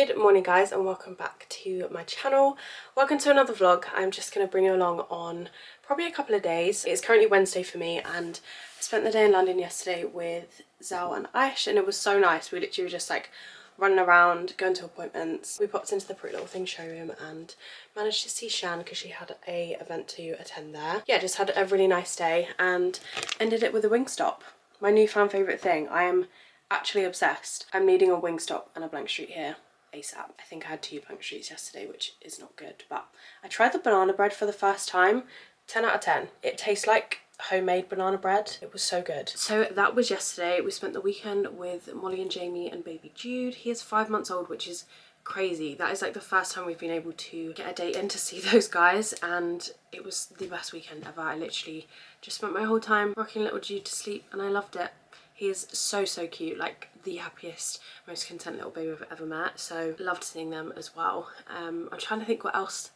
Good morning guys and welcome back to my channel. Welcome to another vlog. I'm just going to bring you along on probably a couple of days. It's currently Wednesday for me and I spent the day in London yesterday with Zal and Aish and it was so nice. We literally were just like running around, going to appointments. We popped into the Pretty Little Things showroom and managed to see Shan because she had a event to attend there. Yeah, just had a really nice day and ended it with a Wingstop. My newfound favourite thing. I am actually obsessed. I'm needing a Wingstop and a blank street here ASAP. I think I had 2 blank streets yesterday, which is not good, but I tried the banana bread for the first time. 10 out of 10. It tastes like homemade banana bread. It was so good. So that was yesterday. We spent the weekend with Molly and Jamie and baby Jude. He is 5 months old, which is crazy. That is like the first time we've been able to get a date in to see those guys, and it was the best weekend ever. I literally just spent my whole time rocking little Jude to sleep and I loved it. He is so cute, like the happiest, most content little baby I've ever met, so loved seeing them as well. I'm trying to think what else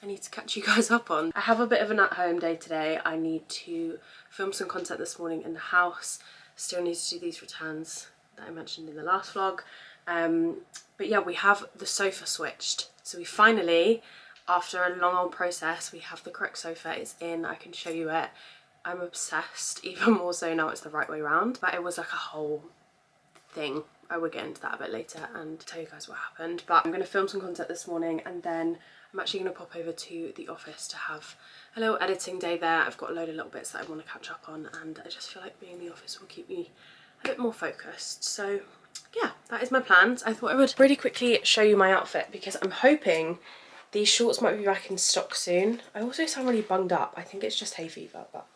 I need to catch you guys up on. I have a bit of an at-home day today. I need to film some content this morning in the house. Still need to do these returns that I mentioned in the last vlog. But yeah, we have the sofa switched. So we finally, after a long old process, we have the correct sofa. It's in, I can show you it. I'm obsessed, even more so now it's the right way around, but it was like a whole thing. I will get into that a bit later and tell you guys what happened, but I'm going to film some content this morning and then I'm actually going to pop over to the office to have a little editing day there. I've got a load of little bits that I want to catch up on and I just feel like being in the office will keep me a bit more focused. So yeah, that is my plans. I thought I would really quickly show you my outfit because I'm hoping these shorts might be back in stock soon. I also sound really bunged up. I think it's just hay fever, but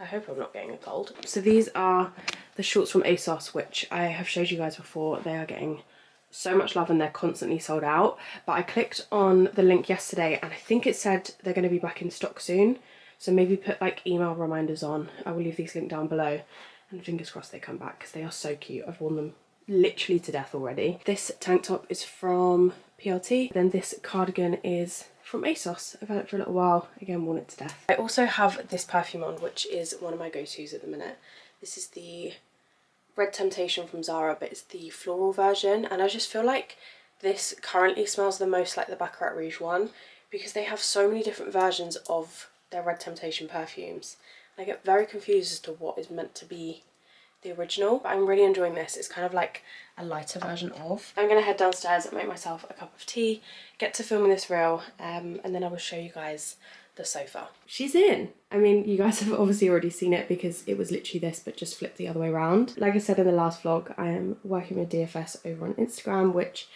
I hope I'm not getting a cold. So these are the shorts from ASOS, which I have showed you guys before. They are getting so much love and they're constantly sold out. But I clicked on the link yesterday and I think it said they're going to be back in stock soon. So maybe put like email reminders on. I will leave these linked down below and fingers crossed they come back because they are so cute. I've worn them literally to death already. This tank top is from PLT. Then this cardigan is from ASOS. I've had it for a little while, again worn it to death. I also have this perfume on, which is one of my go-tos at the minute. This is the Red Temptation from Zara, but it's the floral version, and I just feel like this currently smells the most like the Baccarat Rouge one because they have so many different versions of their Red Temptation perfumes. I get very confused as to what is meant to be the original, but I'm really enjoying this. It's kind of like a lighter version of. I'm gonna head downstairs and make myself a cup of tea, get to filming this reel, and then I will show you guys the sofa. She's in. I mean, you guys have obviously already seen it because it was literally this, but just flipped the other way around. Like I said in the last vlog, I am working with DFS over on Instagram, which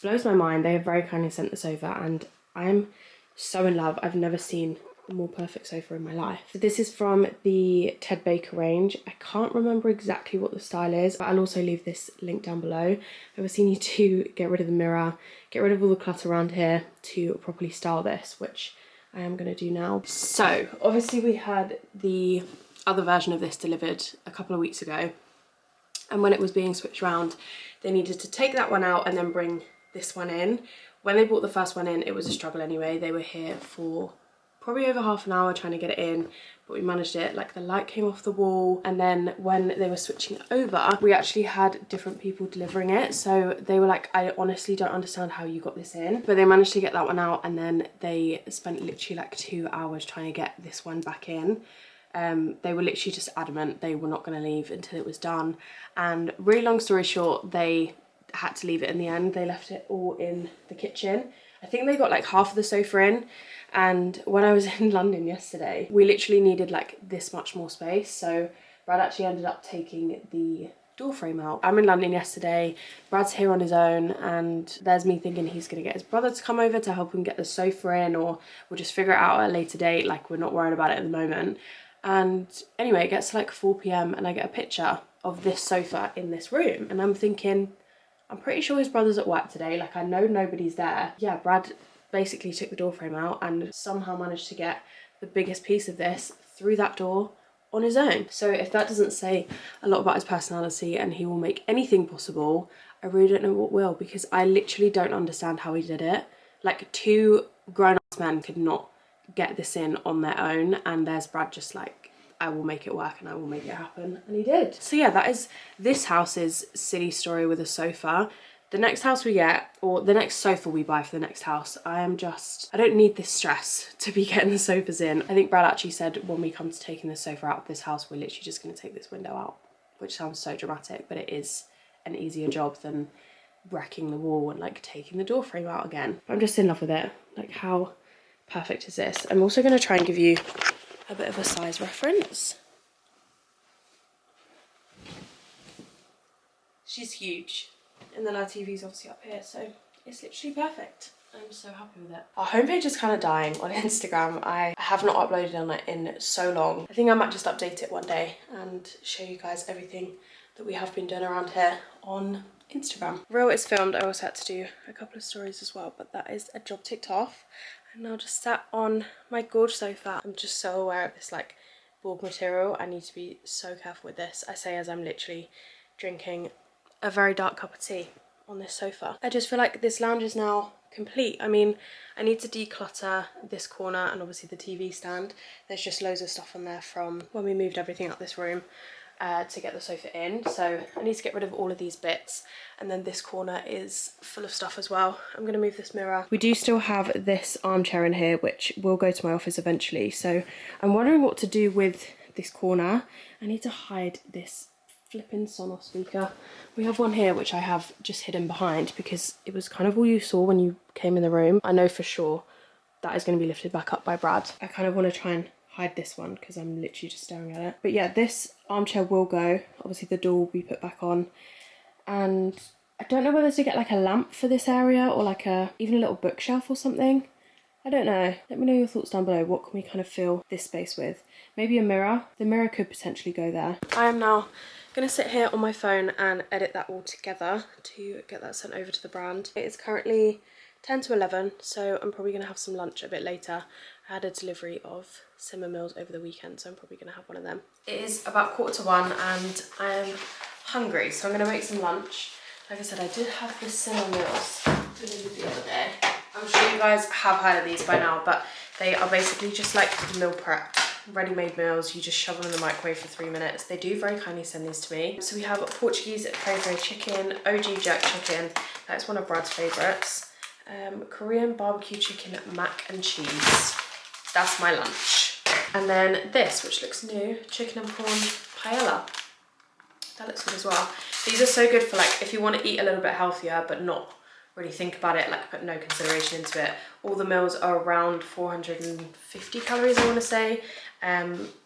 blows my mind. They have very kindly sent this over and I'm so in love. I've never seen a more perfect sofa in my life. So this is from the Ted Baker range. I can't remember exactly what the style is, but I'll also leave this link down below. I was seeing you to get rid of the mirror, get rid of all the clutter around here to properly style this, which I am going to do now. So obviously we had the other version of this delivered a couple of weeks ago, and when it was being switched around they needed to take that one out and then bring this one in. When they brought the first one in it was a struggle anyway. They were here for probably over half an hour trying to get it in, but we managed it. Like the light came off the wall, and then when they were switching it over we actually had different people delivering it, so they were like, I honestly don't understand how you got this in, but they managed to get that one out and then they spent literally like 2 hours trying to get this one back in. They were literally just adamant they were not going to leave until it was done, and really long story short they had to leave it in the end. They left it all in the kitchen. I think they got like half of the sofa in, and when I was in London yesterday we literally needed like this much more space, so Brad actually ended up taking the door frame out. I'm in London yesterday, Brad's here on his own, and there's me thinking he's gonna get his brother to come over to help him get the sofa in, or we'll just figure it out at a later date, like we're not worried about it at the moment. And anyway, it gets to like 4 PM and I get a picture of this sofa in this room and I'm thinking, I'm pretty sure his brother's at work today, like I know nobody's there. Yeah, Brad basically took the door frame out and somehow managed to get the biggest piece of this through that door on his own. So if that doesn't say a lot about his personality and he will make anything possible, I really don't know what will, because I literally don't understand how he did it. Like 2 grown-ass men could not get this in on their own, and there's Brad just like, I will make it work and I will make it happen, and he did. So yeah, that is this house's silly story with a sofa. The next house we get, or the next sofa we buy for the next house, I don't need this stress to be getting the sofas in. I think Brad actually said when we come to taking the sofa out of this house, we're literally just going to take this window out, which sounds so dramatic, but it is an easier job than wrecking the wall and like taking the door frame out again. But I'm just in love with it. Like, how perfect is this? I'm also going to try and give you a bit of a size reference. She's huge. And then our TV's obviously up here, so it's literally perfect. I'm so happy with it. Our homepage is kind of dying on Instagram. I have not uploaded on it in so long. I think I might just update it one day and show you guys everything that we have been doing around here on Instagram. Reel is filmed. I also had to do a couple of stories as well, but that is a job ticked off. I'm now just sat on my gorge sofa. I'm just so aware of this like Borg material. I need to be so careful with this. I say as I'm literally drinking a very dark cup of tea on this sofa. I just feel like this lounge is now complete. I mean, I need to declutter this corner and obviously the TV stand. There's just loads of stuff on there from when we moved everything out this room to get the sofa in. So I need to get rid of all of these bits. And then this corner is full of stuff as well. I'm gonna move this mirror. We do still have this armchair in here, which will go to my office eventually. So I'm wondering what to do with this corner. I need to hide this flipping Sonos speaker. We have one here which I have just hidden behind because it was kind of all you saw when you came in the room. I know for sure that is going to be lifted back up by Brad. I kind of want to try and hide this one because I'm literally just staring at it. But yeah, this armchair will go. Obviously the door will be put back on, and I don't know whether to get like a lamp for this area or like even a little bookshelf or something. I don't know. Let me know your thoughts down below. What can we kind of fill this space with? Maybe a mirror. The mirror could potentially go there. I am now gonna sit here on my phone and edit that all together to get that sent over to the brand. It is currently 10 to 11, so I'm probably gonna have some lunch a bit later. I had a delivery of Simmer meals over the weekend, so I'm probably gonna have one of them. It is about 1:45 and I am hungry, so I'm gonna make some lunch. Like I said, I did have the Simmer meals delivered the other day. I'm sure you guys have heard of these by now, but they are basically just like meal prep, ready-made meals. You just shove them in the microwave for 3 minutes. They do very kindly send these to me. So we have Portuguese peri-peri chicken, OG jerk chicken, that's one of Brad's favourites, Korean barbecue chicken, mac and cheese. That's my lunch. And then this, which looks new, chicken and prawn paella. That looks good as well. These are so good for like if you want to eat a little bit healthier but not really think about it, like put no consideration into it. All the meals are around 450 calories, I want to say.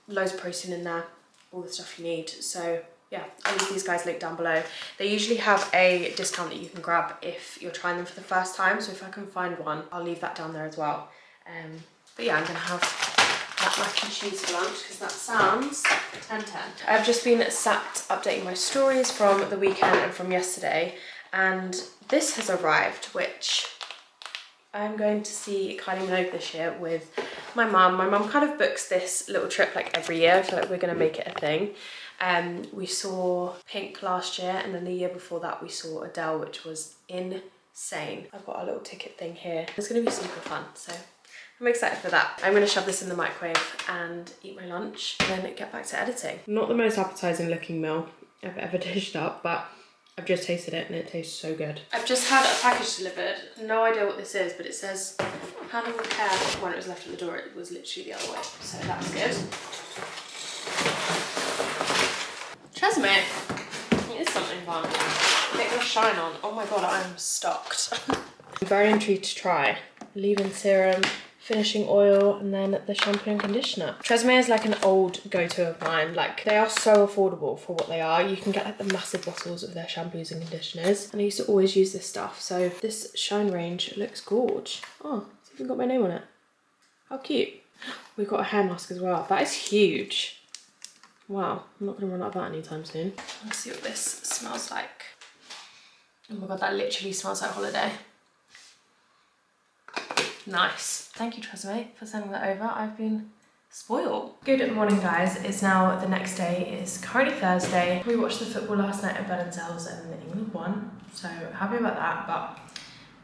Loads of protein in there, all the stuff you need. So yeah, I'll leave these guys linked down below. They usually have a discount that you can grab if you're trying them for the first time. So if I can find one, I'll leave that down there as well. But yeah, I'm gonna have that mac and cheese for lunch because that sounds 10-10. I've just been sat updating my stories from the weekend and from yesterday, and this has arrived, which I'm going to see Kylie Minogue this year with my mum. My mum kind of books this little trip like every year. I feel like we're gonna make it a thing. We saw Pink last year, and then the year before that we saw Adele, which was insane. I've got our little ticket thing here. It's gonna be super fun, so I'm excited for that. I'm gonna shove this in the microwave and eat my lunch and then get back to editing. Not the most appetizing looking meal I've ever dished up, but I've just tasted it and it tastes so good. I've just had a package delivered. No idea what this is, but it says handle with care. When it was left at the door, it was literally the other way, so that's good. Tresemme. It is something fun. Get your shine on. Oh my god, I am stocked. I'm very intrigued to try. Leave-in serum, finishing oil, and then the shampoo and conditioner. Tresemme is like an old go-to of mine. Like, they are so affordable for what they are. You can get like the massive bottles of their shampoos and conditioners, and I used to always use this stuff. So this shine range looks gorge. Oh, it's even got my name on it. How cute. We've got a hair mask as well. That is huge. Wow, I'm not gonna run out of that anytime soon. Let's see what this smells like. Oh my god, that literally smells like holiday. Nice. Thank you, Tresemme, for sending that over. I've been spoiled. Good morning, guys. It's now the next day. It's currently Thursday. We watched the football last night at Burnham Sells and England won. So happy about that, but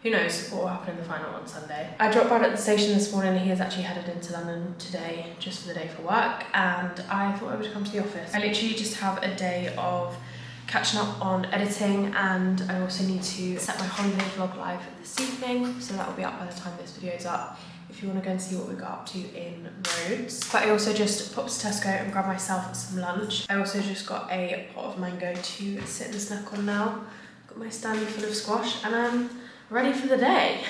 who knows what will happen in the final on Sunday. I dropped Brad at the station this morning. He has actually headed into London today, just for the day for work, and I thought I would come to the office. I literally just have a day of catching up on editing, and I also need to set my holiday vlog live this evening, so that will be up by the time this video is up if you want to go and see what we got up to in Rhodes. But I also just popped to Tesco and grabbed myself some lunch. I also just got a pot of mango to sit and snack on now. Got my stanley full of squash and I'm ready for the day.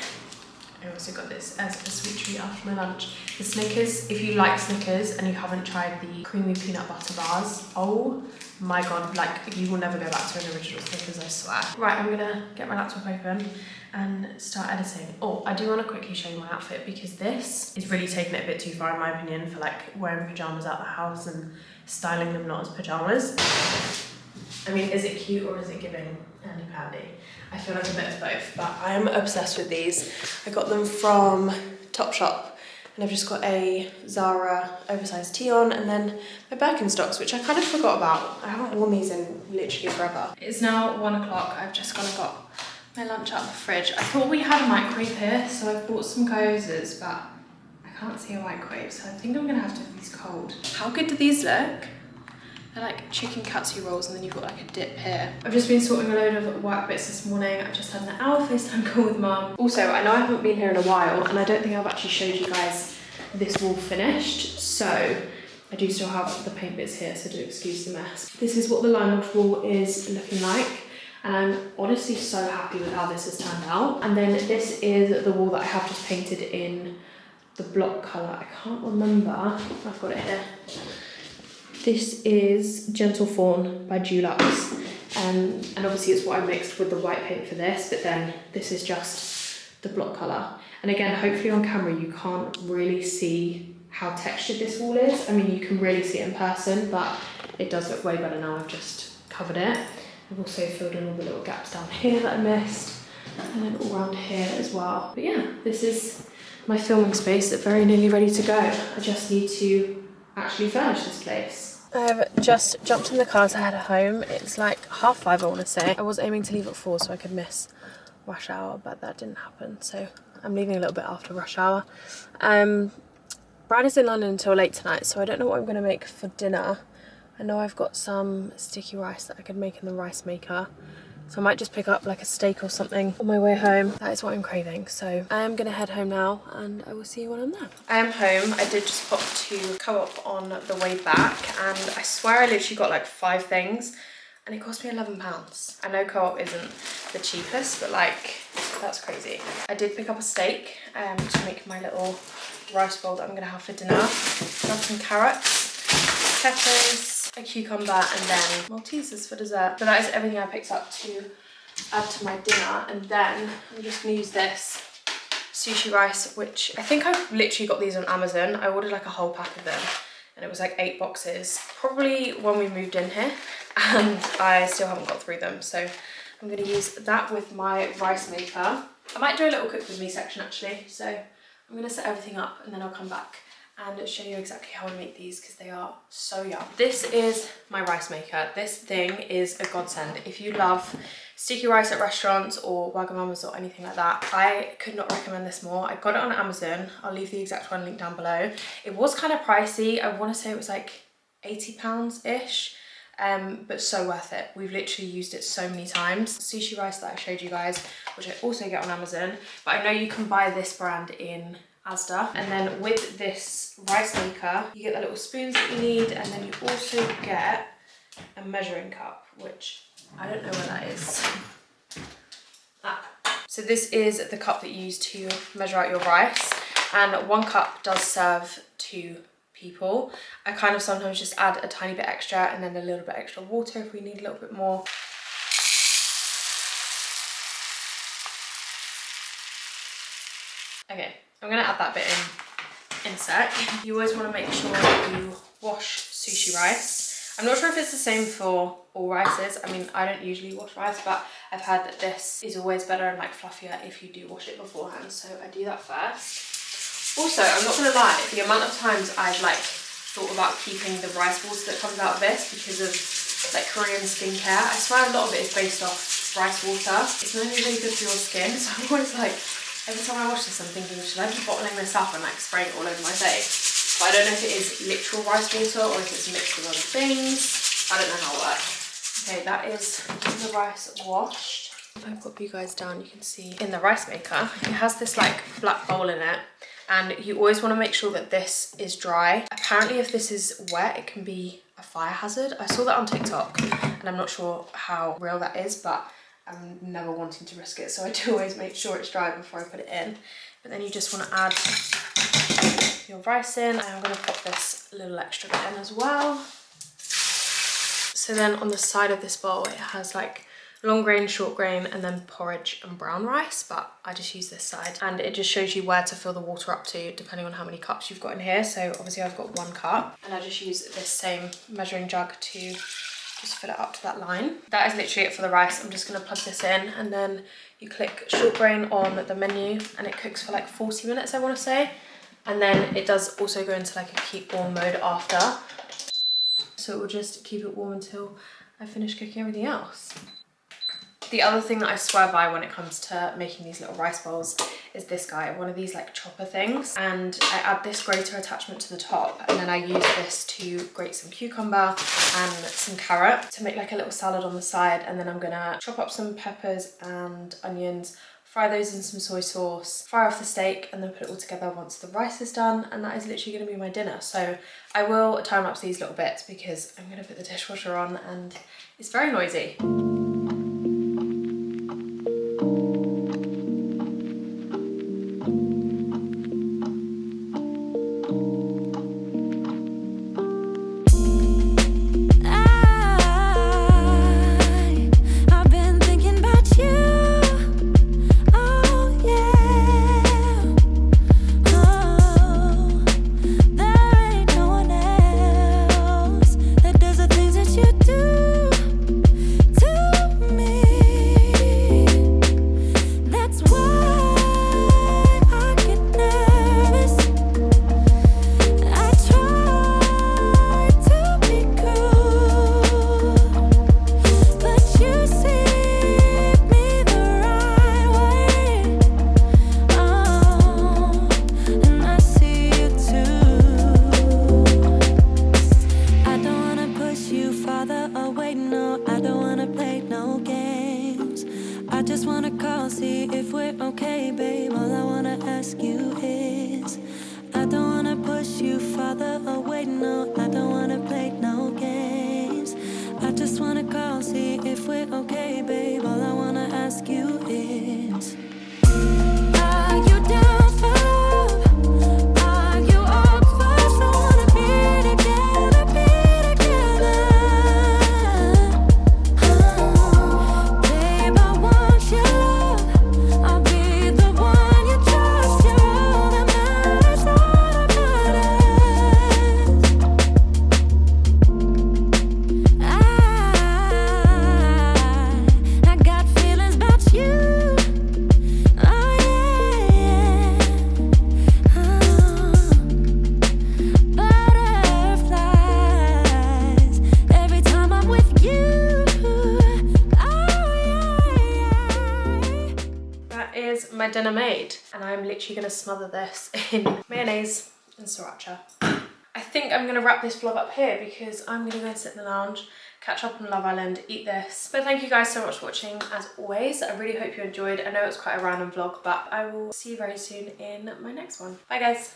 I also got this as a sweet treat after my lunch. The Snickers, if you like Snickers and you haven't tried the creamy peanut butter bars, oh my god, like you will never go back to an original Snickers, I swear. Right, I'm gonna get my laptop open and start editing. Oh, I do want to quickly show you my outfit because this is really taking it a bit too far in my opinion for like wearing pyjamas out the house and styling them not as pyjamas. I mean, is it cute or is it giving handy pandy? I feel like a bit of both, but I am obsessed with these. I got them from Topshop and I've just got a Zara oversized tee on and then my Birkenstocks, which I kind of forgot about. I haven't worn these in literally forever. It's now 1 o'clock. I've just gone and got my lunch out of the fridge. I thought we had a microwave here, so I've bought some Gozas, but I can't see a microwave, so I think I'm gonna have to have these cold. How good do these look? They're like chicken katsu rolls and then you've got like a dip here. I've just been sorting a load of work bits this morning. I just had an hour FaceTime call with Mum. Also, I know I haven't been here in a while and I don't think I've actually showed you guys this wall finished. So I do still have the paint bits here, so do excuse the mess. This is what the lime wash wall is looking like. And I'm honestly so happy with how this has turned out. And then this is the wall that I have just painted in the block colour. I can't remember, I've got it here. This is Gentle Fawn by Dulux. And obviously it's what I mixed with the white paint for this, but then this is just the block colour. And again, hopefully on camera you can't really see how textured this wall is. I mean, you can really see it in person, but it does look way better now I've just covered it. I've also filled in all the little gaps down here that I missed, and then all around here as well. But yeah, this is my filming space that's very nearly ready to go. I just need to actually furnish this place. I've just jumped in the car to head home. It's like 5:30, I want to say. I was aiming to leave at 4 so I could miss rush hour, but that didn't happen. So I'm leaving a little bit after rush hour. Brad is in London until late tonight, so I don't know what I'm going to make for dinner. I know I've got some sticky rice that I could make in the rice maker. So I might just pick up like a steak or something on my way home. That is what I'm craving. So I am going to head home now and I will see you when I'm there. I am home. I did just pop to Co-op on the way back and I swear I literally got like 5 things and it cost me £11. I know Co-op isn't the cheapest, but like that's crazy. I did pick up a steak to make my little rice bowl that I'm going to have for dinner. Got some carrots, peppers, a cucumber, and then Maltesers for dessert. So that is everything I picked up to add to my dinner. And then I'm just gonna use this sushi rice, which I think I've literally got these on Amazon. I ordered like a whole pack of them and it was like 8 boxes, probably when we moved in here, and I still haven't got through them. So I'm gonna use that with my rice maker. I might do a little cook with me section actually. So I'm gonna set everything up and then I'll come back and show you exactly how I make these because they are so yum. This is my rice maker. This thing is a godsend. If you love sticky rice at restaurants or Wagamama's or anything like that, I could not recommend this more. I got it on Amazon. I'll leave the exact one link down below. It was kind of pricey. I want to say it was like £80-ish, but so worth it. We've literally used it so many times. Sushi rice that I showed you guys, which I also get on Amazon, but I know you can buy this brand in Asda. And then with this rice maker, you get the little spoons that you need, and then you also get a measuring cup, which I don't know where that is. So this is the cup that you use to measure out your rice, and 1 cup does serve 2 people. I kind of sometimes just add a tiny bit extra and then a little bit extra water if we need a little bit more. Okay, I'm gonna add that bit in a sec. You always want to make sure that you wash sushi rice. I'm not sure if it's the same for all rices. I mean, I don't usually wash rice, but I've heard that this is always better and like fluffier if you do wash it beforehand. So I do that first. Also, I'm not gonna lie, the amount of times I've like thought about keeping the rice water that comes out of this because of like Korean skincare. I swear a lot of it is based off rice water. It's not really good for your skin, so I'm always like, every time I watch this I'm thinking, should I be bottling this up and like spraying it all over my face? But I don't know if it is literal rice water or if it's mixed with other things. I don't know how it works. Okay, that is the rice washed. I've got you guys down, you can see in the rice maker, it has this like black bowl in it, and you always want to make sure that this is dry. Apparently if this is wet, it can be a fire hazard. I saw that on TikTok and I'm not sure how real that is, but I'm never wanting to risk it, so I do always make sure it's dry before I put it in. But then you just want to add your rice in, and I'm going to pop this little extra bit in as well. So then on the side of this bowl, it has like long grain, short grain, and then porridge and brown rice, but I just use this side. And it just shows you where to fill the water up to depending on how many cups you've got in here. So obviously I've got 1 cup, and I just use this same measuring jug to just fill it up to that line. That is literally it for the rice. I'm just gonna plug this in, and then you click short grain on the menu, and it cooks for like 40 minutes, I wanna say. And then it does also go into like a keep warm mode after. So it will just keep it warm until I finish cooking everything else. The other thing that I swear by when it comes to making these little rice bowls is this guy, one of these like chopper things. And I add this grater attachment to the top, and then I use this to grate some cucumber and some carrot to make like a little salad on the side. And then I'm gonna chop up some peppers and onions, fry those in some soy sauce, fry off the steak, and then put it all together once the rice is done. And that is literally gonna be my dinner. So I will time lapse these little bits because I'm gonna put the dishwasher on and it's very noisy. My dinner made, and I'm literally gonna smother this in mayonnaise and sriracha. I think I'm gonna wrap this vlog up here because I'm gonna go and sit in the lounge, catch up on Love Island, eat this. But thank you guys so much for watching as always. I really hope you enjoyed. I know it's quite a random vlog, but I will see you very soon in my next one. Bye guys.